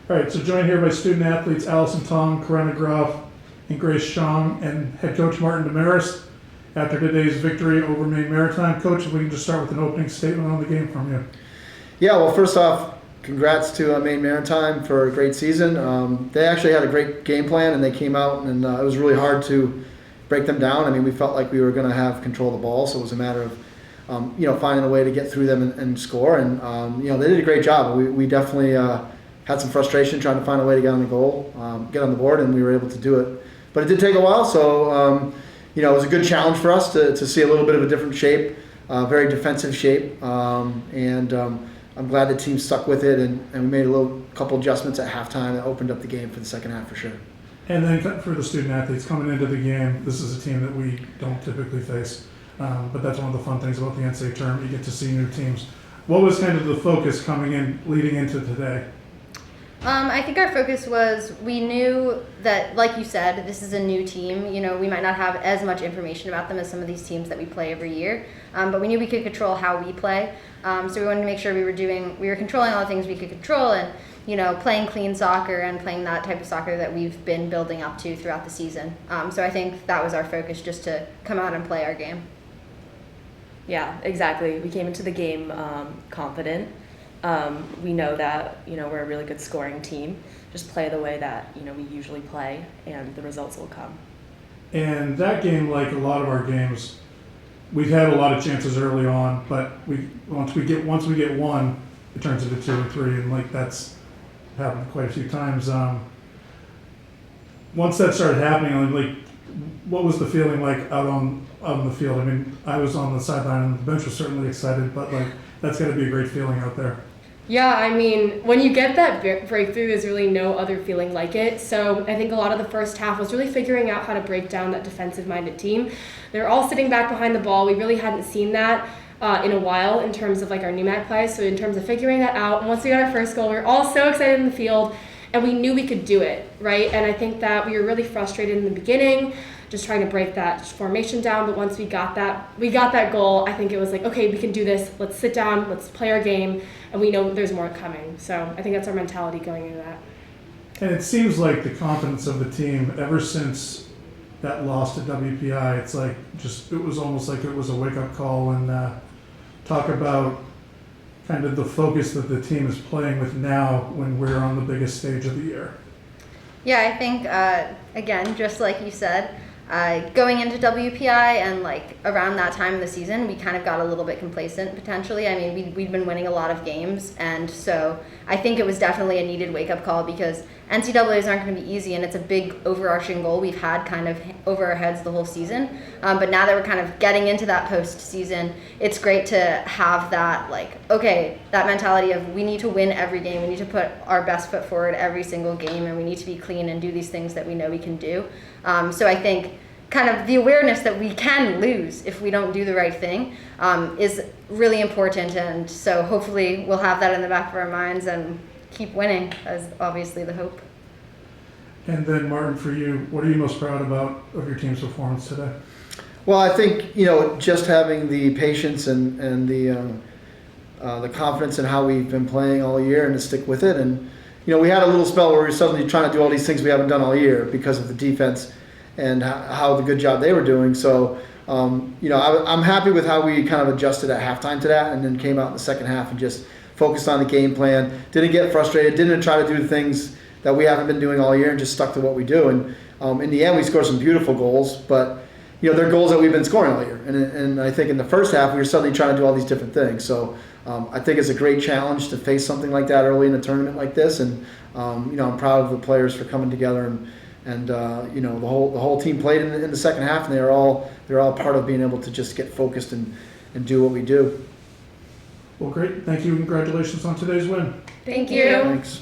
All right, so joined here by student athletes Allison Tong, Corinna Groff, and Grace Shong, and head coach Martin Desmarais. After today's victory over Maine Maritime, coach, if we can just start with an opening statement on the game from you. Yeah, well, first off, congrats to Maine Maritime for a great season. They actually had a great game plan, and they came out, and it was really hard to break them down. I mean, we felt like we were going to have control of the ball, so it was a matter of finding a way to get through them and score. And they did a great job. We definitely had some frustration trying to find a way to get on the goal, get on the board, and we were able to do it. But it did take a while, so it was a good challenge for us to see a little bit of a different shape, very defensive shape, and I'm glad the team stuck with it, and we made a couple adjustments at halftime that opened up the game for the second half for sure. And then for the student athletes coming into the game, this is a team that we don't typically face, but that's one of the fun things about the NCAA Tournament. You get to see new teams. What was kind of the focus coming in, leading into today? I think our focus was, we knew that, like you said, this is a new team. We might not have as much information about them as some of these teams that we play every year, but we knew we could control how we play. So we wanted to make sure we were controlling all the things we could control, and playing clean soccer and playing that type of soccer that we've been building up to throughout the season. So I think that was our focus, just to come out and play our game. Yeah, exactly. We came into the game confident. We know that we're a really good scoring team. Just play the way that we usually play, and the results will come. And that game, like a lot of our games, we've had a lot of chances early on, but once we get one, it turns into 2 and 3, and that's happened quite a few times. Once that started happening, what was the feeling like out on the field? I mean, I was on the sideline, and the bench was certainly excited, but that's got to be a great feeling out there. Yeah, I mean, when you get that breakthrough, there's really no other feeling like it. So I think a lot of the first half was really figuring out how to break down that defensive-minded team. They're all sitting back behind the ball. We really hadn't seen that in a while in terms of our NUMAC play. So in terms of figuring that out, and once we got our first goal, we were all so excited in the field, and we knew we could do it, right? And I think that we were really frustrated in the beginning, just trying to break that formation down. But once we got that goal, I think it was okay, we can do this. Let's sit down, let's play our game, and we know there's more coming. So I think that's our mentality going into that. And it seems like the confidence of the team, ever since that loss to WPI, it was almost like it was a wake-up call. And talk about kind of the focus that the team is playing with now when we're on the biggest stage of the year. Yeah, I think, again, just like you said, going into WPI and around that time of the season, we kind of got a little bit complacent potentially. I mean, we'd been winning a lot of games, and so I think it was definitely a needed wake-up call, because NCAAs aren't going to be easy, and it's a big overarching goal we've had kind of over our heads the whole season. But now that we're kind of getting into that postseason, it's great to have that that mentality of, we need to win every game, we need to put our best foot forward every single game, and we need to be clean and do these things that we know we can do. So I think kind of the awareness that we can lose if we don't do the right thing is really important, and so hopefully we'll have that in the back of our minds and keep winning, as obviously the hope. And then Martin, for you, what are you most proud of your team's performance today? Well, I think just having the patience and the confidence in how we've been playing all year, and to stick with it. And we had a little spell where we were suddenly trying to do all these things we haven't done all year because of the defense and how the good job they were doing. So I'm happy with how we kind of adjusted at halftime to that, and then came out in the second half and just focused on the game plan. Didn't get frustrated. Didn't try to do the things that we haven't been doing all year, and just stuck to what we do. And in the end, we scored some beautiful goals, but they're goals that we've been scoring all year. And I think in the first half, we were suddenly trying to do all these different things. So I think it's a great challenge to face something like that early in a tournament like this. And I'm proud of the players for coming together, and the whole team played in the second half, and they're all part of being able to just get focused and do what we do. Well, great. Thank you, and congratulations on today's win. Thank you. Thanks.